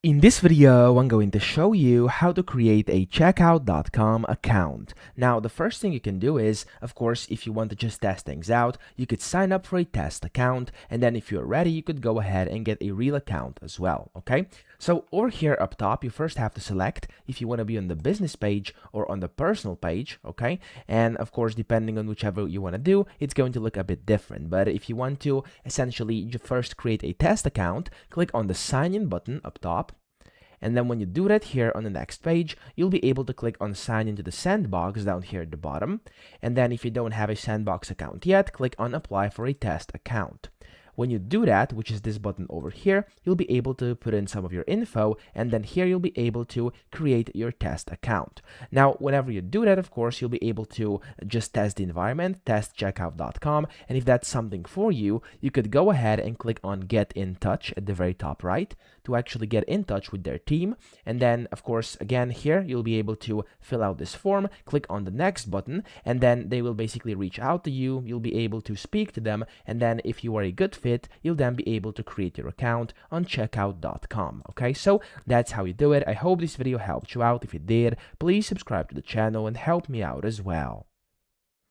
In this video, I'm going to show you how to create a checkout.com account. Now, the first thing you can do is, of course, if you want to just test things out, you could sign up for a test account, and then if you're ready, you could go ahead and get a real account as well, okay? So over here up top, you first have to select if you want to be on the business page or on the personal page, okay? And of course, depending on whichever you want to do, it's going to look a bit different. But if you want to essentially first create a test account, click on the sign in button up top. And then when you do that here on the next page, you'll be able to click on sign into the sandbox down here at the bottom. And then if you don't have a sandbox account yet, click on apply for a test account. When you do that, which is this button over here, you'll be able to put in some of your info, and then here you'll be able to create your test account. Now, whenever you do that, of course, you'll be able to just test the environment, test checkout.com, and if that's something for you, you could go ahead and click on get in touch at the very top right to actually get in touch with their team. And then, of course, again, here you'll be able to fill out this form, click on the next button, and then they will basically reach out to you. You'll be able to speak to them, and then if you are a good fit, you'll then be able to create your account on checkout.com. Okay, so that's how you do it. I hope this video helped you out. If it did, please subscribe to the channel and help me out as well.